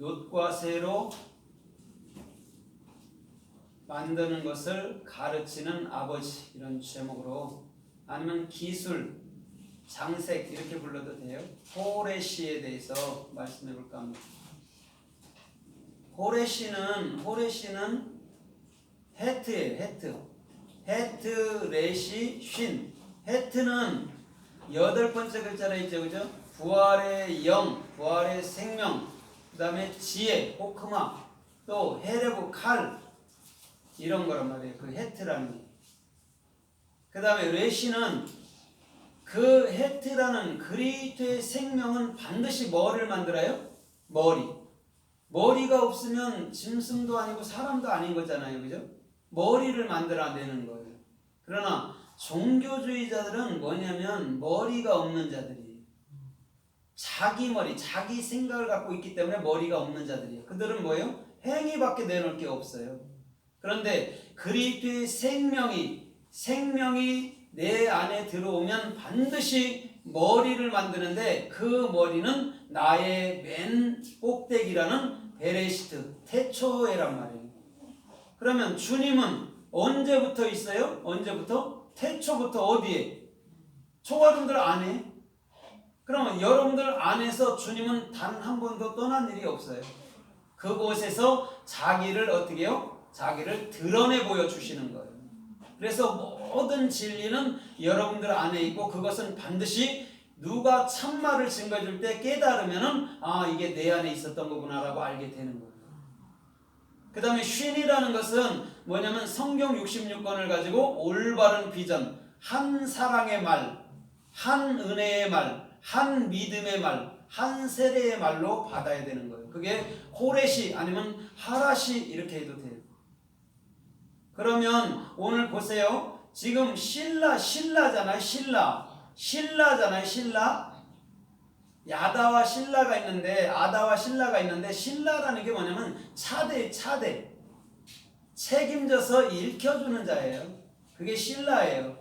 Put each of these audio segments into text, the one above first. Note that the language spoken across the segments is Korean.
놋과 쇠로 만드는 것을 가르치는 아버지, 이런 제목으로, 아니면 기술, 장색 이렇게 불러도 돼요. 호레시에 대해서 말씀해 볼까 합니다. 호레시는 헤트예요. 헤트, 레시, 쉰. 헤트는 8번째 글자로 있죠, 그죠? 부활의 영, 부활의 생명, 그 다음에 지혜, 호크마, 또 헤레브, 칼, 이런 거란 말이에요. 그 헤트라는 게. 그 다음에 레시는 그 헤트라는 그리스도의 생명은 반드시 뭐를 만들어요? 머리가 없으면 짐승도 아니고 사람도 아닌 거잖아요, 그죠? 머리를 만들어내는 거예요. 그러나 종교주의자들은 뭐냐면 머리가 없는 자들이에요. 자기 머리, 자기 생각을 갖고 있기 때문에 머리가 없는 자들이에요. 그들은 뭐예요? 행위밖에 내놓을 게 없어요. 그런데 그리스도의 생명이 내 안에 들어오면 반드시 머리를 만드는데, 그 머리는 나의 맨 꼭대기라는 베레시트, 태초에란 말이에요. 그러면 주님은 언제부터 있어요? 언제부터? 태초부터 어디에? 초가름들 안에. 그러면 여러분들 안에서 주님은 단 한 번도 떠난 일이 없어요. 그곳에서 자기를 어떻게 해요? 자기를 드러내 보여주시는 거예요. 그래서 모든 진리는 여러분들 안에 있고, 그것은 반드시 누가 참말을 증거해 줄 때 깨달으면은 이게 내 안에 있었던 거구나라고 알게 되는 거예요. 그 다음에 쉰이라는 것은 뭐냐면 성경 66권을 가지고 올바른 비전, 한 사랑의 말, 한 은혜의 말, 한 믿음의 말, 한 세례의 말로 받아야 되는 거예요. 그게 호레시 아니면 하라시 이렇게 해도 돼요. 그러면 오늘 보세요. 지금 신라잖아요. 신라. 야다와 신라가 있는데, 아다와 신라가 있는데, 신라라는 게 뭐냐면 차대. 책임져서 일켜주는 자예요. 그게 신라예요.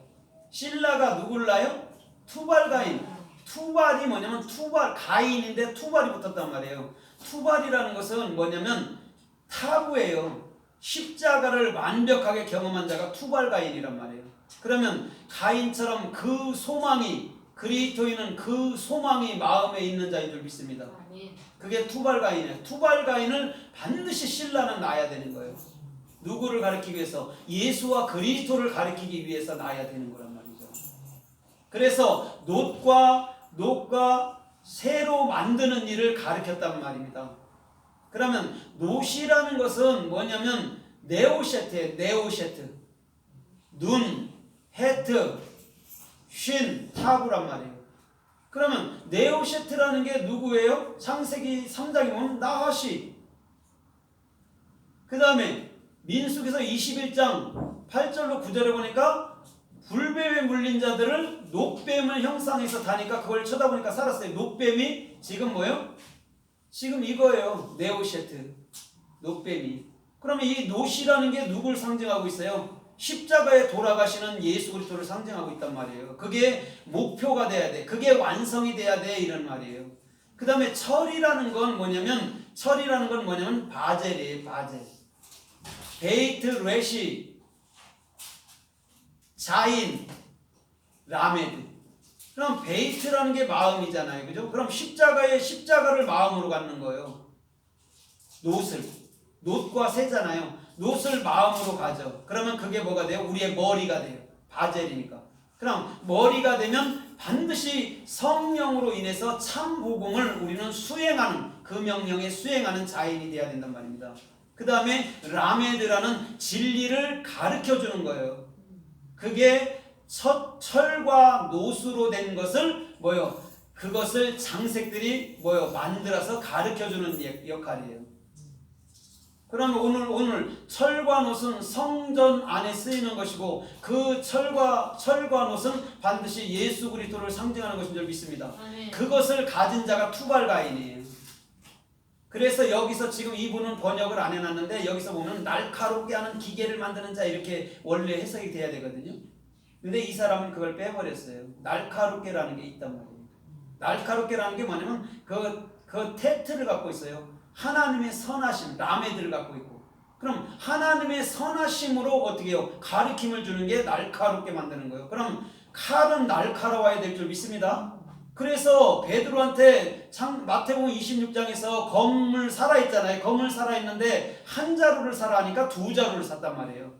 신라가 누굴 낳아요? 투발가인. 투발이 뭐냐면 가인인데 투발이 붙었단 말이에요. 투발이라는 것은 뭐냐면 타부예요. 십자가를 완벽하게 경험한 자가 투발가인이란 말이에요. 그러면 가인처럼 그 소망이, 그리스도인은 그 소망이 마음에 있는 자인 줄 믿습니다. 그게 투발가인이에요. 투발가인을 반드시 신라는 낳아야 되는 거예요. 누구를 가리키기 위해서? 예수와 그리스도를 가리키기 위해서 낳아야 되는 거란 말이죠. 그래서 놋과 새로 만드는 일을 가르쳤단 말입니다. 그러면 놋이라는 것은 뭐냐면 네오셰트, 눈, 헤트, 쉰, 타구란 말이에요. 그러면 네오셰트라는 게 누구예요? 창세기 3장에 보면 나하시. 그 다음에 민수기서 21장 8절로 9절에 보니까 불뱀에 물린 자들을 놋뱀을 형상해서 다니까 그걸 쳐다보니까 살았어요. 놋뱀이 지금 뭐예요? 지금 이거예요. 네오셰트, 놋뱀이. 그러면 이 놋이라는 게 누굴 상징하고 있어요? 십자가에 돌아가시는 예수 그리스도를 상징하고 있단 말이에요. 그게 목표가 돼야 돼. 그게 완성이 돼야 돼. 이런 말이에요. 그 다음에 철이라는 건 뭐냐면 바젤이에요. 바젤. 베이트, 레시, 자인, 라메드. 그럼 베이트라는 게 마음이잖아요. 그죠? 그럼 십자가를 마음으로 갖는 거예요. 놋과 새잖아요. 놋을 마음으로 가져. 그러면 그게 뭐가 돼요? 우리의 머리가 돼요. 바젤이니까. 그럼 머리가 되면 반드시 성령으로 인해서 참 복음을 우리는 수행하는, 그 명령에 수행하는 자인이 돼야 된단 말입니다. 그 다음에 라메드라는 진리를 가르쳐주는 거예요. 그게 철과 놋으로 된 것을 그것을 장색들이 만들어서 가르쳐주는 역할이에요. 그러면 오늘 철과 놋은 성전 안에 쓰이는 것이고, 그 철과 놋은 반드시 예수 그리스도를 상징하는 것인 줄 믿습니다. 그것을 가진 자가 투발가인이에요. 그래서 여기서 지금 이분은 번역을 안 해놨는데, 여기서 보면 날카롭게 하는 기계를 만드는 자 이렇게 원래 해석이 돼야 되거든요. 근데 이 사람은 그걸 빼버렸어요. 날카롭게라는 게 있단 말이에요. 날카롭게라는 게 뭐냐면 그 테트를 갖고 있어요. 하나님의 선하심, 라메드를 갖고 있고, 그럼 하나님의 선하심으로 어떻게 해요? 가르침을 주는 게 날카롭게 만드는 거예요. 그럼 칼은 날카로워야 될 줄 믿습니다. 그래서 베드로한테 마태복음 26장에서 검을 사라 했잖아요. 검을 사라 했는데 한 자루를 사라 하니까 두 자루를 샀단 말이에요.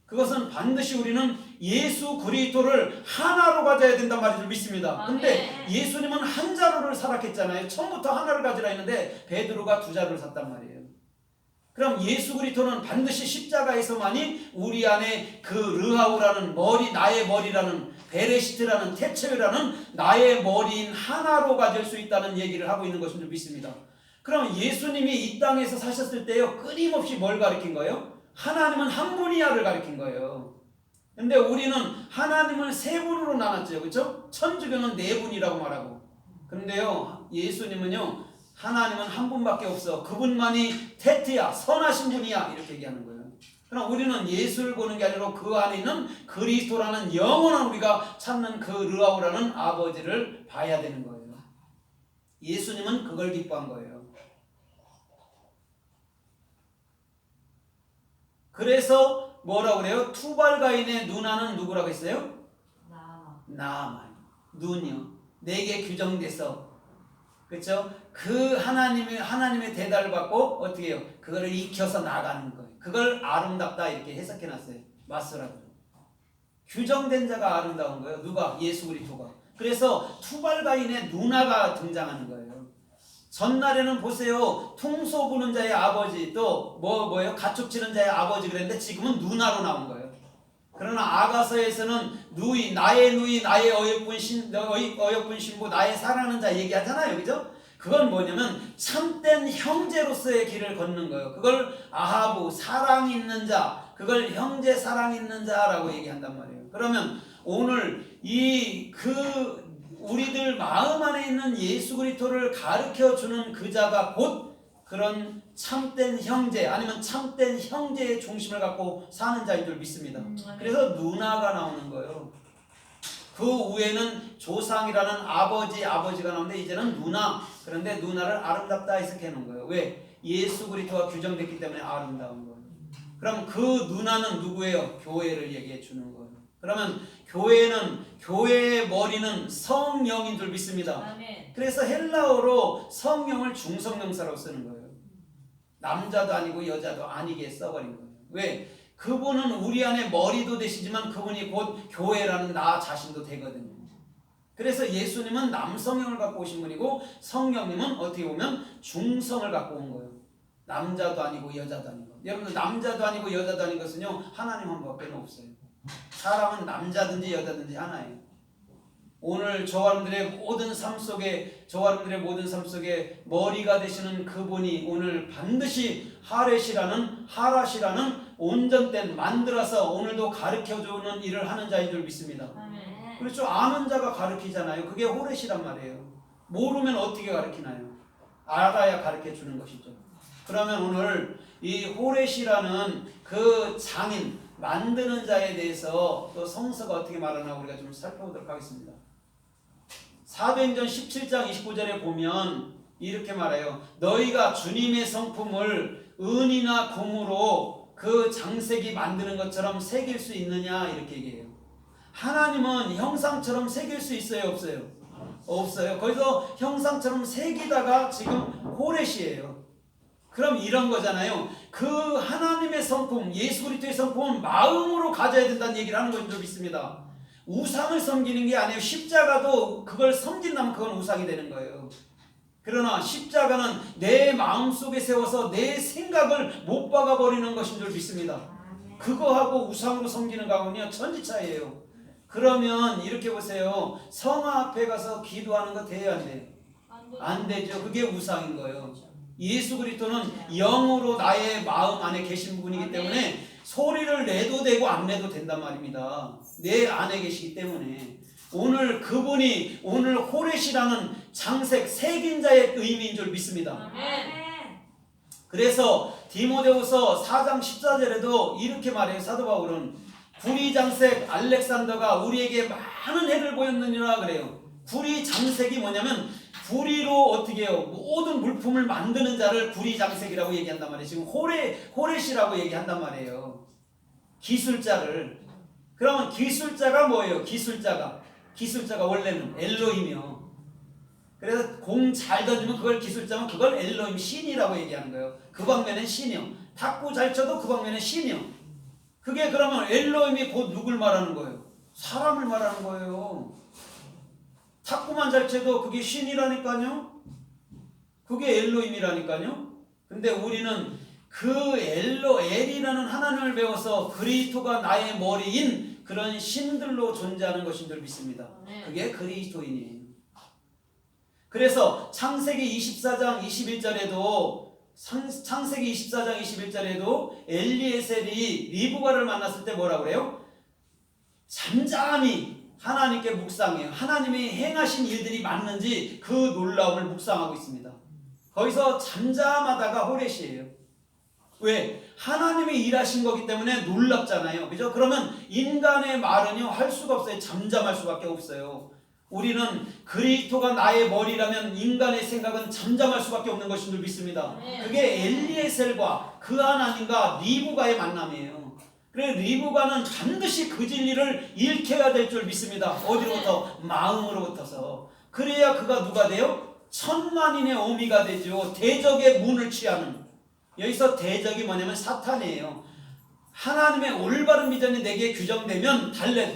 그것은 반드시 우리는 예수 그리스도를 하나로 가져야 된단 말을 믿습니다. 근데 예수님은 한 자루를 사라 했잖아요. 처음부터 하나를 가지라 했는데 베드로가 두 자루를 샀단 말이에요. 그럼 예수 그리스도는 반드시 십자가에서만이 우리 안에 그 르하우라는 머리, 나의 머리라는 베레시트라는 태초라는 나의 머리인 하나로 가질 수 있다는 얘기를 하고 있는 것인 줄 믿습니다. 그럼 예수님이 이 땅에서 사셨을 때요, 끊임없이 뭘 가르친 거예요? 하나님은 한 분이야를 가르친 거예요. 근데 우리는 하나님을 세 분으로 나눴죠. 그렇죠? 천주교는 네 분이라고 말하고. 그런데요, 예수님은요, 하나님은 한 분밖에 없어. 그분만이 테트야, 선하신 분이야, 이렇게 얘기하는 거예요. 그럼 우리는 예수를 보는 게 아니라 그 안에 있는 그리스도라는 영원한 우리가 찾는 그 르하우라는 아버지를 봐야 되는 거예요. 예수님은 그걸 기뻐한 거예요. 그래서 뭐라고 그래요? 투발가인의 누나는 누구라고 했어요? 나아만. 눈이요. 내게 규정돼서, 그렇죠? 그 하나님의 대답을 받고 어떻게 해요? 그거를 익혀서 나가는 거예요. 그걸 아름답다 이렇게 해석해놨어요. 마스라고. 규정된 자가 아름다운 거예요. 누가? 예수 그리스도가. 그래서 투발가인의 누나가 등장하는 거예요. 전날에는 보세요. 통소 부는 자의 아버지, 또 뭐예요? 가축 치는 자의 아버지 그랬는데 지금은 누나로 나온 거예요. 그러나 아가서에서는 나의 어여쁜 신부, 나의 사랑하는 자 얘기하잖아요. 그죠? 그건 뭐냐면 참된 형제로서의 길을 걷는 거예요. 그걸 아하부, 사랑 있는 자, 그걸 형제 사랑 있는 자라고 얘기한단 말이에요. 그러면 오늘 우리들 마음 안에 있는 예수 그리스도를 가르쳐 주는 그 자가 곧 그런 참된 형제, 아니면 참된 형제의 중심을 갖고 사는 자인 줄 믿습니다. 그래서 누나가 나오는 거예요. 그 위에는 조상이라는 아버지가 나오는데 이제는 누나. 그런데 누나를 아름답다 해석해 놓은 거예요. 왜? 예수 그리스도가 규정됐기 때문에 아름다운 거예요. 그럼 그 누나는 누구예요? 교회를 얘기해 주는 거예요. 그러면 교회의 머리는 성령인 줄 믿습니다. 아멘. 그래서 헬라어로 성령을 중성명사로 쓰는 거예요. 남자도 아니고 여자도 아니게 써버린 거예요. 왜? 그분은 우리 안에 머리도 되시지만 그분이 곧 교회라는 나 자신도 되거든요. 그래서 예수님은 남성형을 갖고 오신 분이고 성령님은 어떻게 보면 중성을 갖고 온 거예요. 남자도 아니고 여자도 아니고. 여러분들 남자도 아니고 여자도 아닌 것은요, 하나님 한 분밖에 없어요. 사람은 남자든지 여자든지 하나예요. 오늘 저와님들의 모든 삶 속에 머리가 되시는 그분이 오늘 반드시 하라시라는 온전된 만들어서 오늘도 가르쳐주는 일을 하는 자인 줄 믿습니다. 그렇죠. 아는 자가 가르치잖아요. 그게 호레시란 말이에요. 모르면 어떻게 가르치나요? 알아야 가르쳐주는 것이죠. 그러면 오늘 이 호레시라는 그 장인, 만드는 자에 대해서 또 성서가 어떻게 말하나 우리가 좀 살펴보도록 하겠습니다. 사도행전 17장 29절에 보면 이렇게 말해요. 너희가 주님의 성품을 은이나 금으로 그 장색이 만드는 것처럼 새길 수 있느냐 이렇게 얘기해요. 하나님은 형상처럼 새길 수 있어요? 없어요? 없어요. 거기서 형상처럼 새기다가 지금 호레시예요. 그럼 이런 거잖아요. 그 하나님의 성품, 예수 그리스도의 성품은 마음으로 가져야 된다는 얘기를 하는 것인 줄 믿습니다. 우상을 섬기는 게 아니에요. 십자가도 그걸 섬긴다면 그건 우상이 되는 거예요. 그러나 십자가는 내 마음속에 세워서 내 생각을 못 박아버리는 것인 줄 믿습니다. 그거하고 우상으로 섬기는 거하고는 천지차이에요. 그러면 이렇게 보세요. 성화 앞에 가서 기도하는 거 돼요? 안 돼요? 안 되죠. 그게 우상인 거예요. 예수 그리스도는 영으로 나의 마음 안에 계신 분이기 때문에 소리를 내도 되고 안 내도 된단 말입니다. 내 안에 계시기 때문에 오늘 그분이 오늘 호레시라는 장색 새긴 자의 의미인 줄 믿습니다. 그래서 디모데후서 4장 14절에도 이렇게 말해요. 사도 바울은 구리 장색 알렉산더가 우리에게 많은 해를 보였느니라 그래요. 구리 장색이 뭐냐면 구리로 어떻게 해요? 모든 물품을 만드는 자를 구리장색이라고 얘기한단 말이에요. 지금 호렛이라고 얘기한단 말이에요. 기술자를. 그러면 기술자가 뭐예요? 기술자가 원래는 엘로힘이요. 그래서 공 잘 던지면 그걸 기술자면 그걸 엘로힘 신이라고 얘기하는 거예요. 그 방면엔 신이요. 탁구 잘 쳐도 그 방면엔 신이요. 그게 그러면 엘로힘이 곧 누굴 말하는 거예요? 사람을 말하는 거예요. 탁구만 잘 쳐도 그게 신이라니까요. 그게 엘로힘이라니까요. 근데 우리는 그 엘이라는 하나님을 배워서 그리스도가 나의 머리인 그런 신들로 존재하는 것인 줄 믿습니다. 그게 그리스도인이에요. 그래서 창세기 24장 21절에도 엘리에셀이 리브가를 만났을 때 뭐라고 그래요? 잠잠히 하나님께 묵상해요. 하나님이 행하신 일들이 맞는지 그 놀라움을 묵상하고 있습니다. 거기서 잠잠하다가 호렛이에요. 왜? 하나님이 일하신 거기 때문에 놀랍잖아요. 그죠? 그러면 인간의 말은요 할 수가 없어요. 잠잠할 수밖에 없어요. 우리는 그리스도가 나의 머리라면 인간의 생각은 잠잠할 수밖에 없는 것인 줄 믿습니다. 그게 엘리에셀과 그 하나님과 리브가의 만남이에요. 그래서 리브가는 반드시 그 진리를 일깨야 될 줄 믿습니다. 어디로부터? 마음으로부터서. 그래야 그가 누가 돼요? 천만인의 어미가 되죠. 대적의 문을 취하는. 여기서 대적이 뭐냐면 사탄이에요. 하나님의 올바른 비전이 내게 규정되면 달래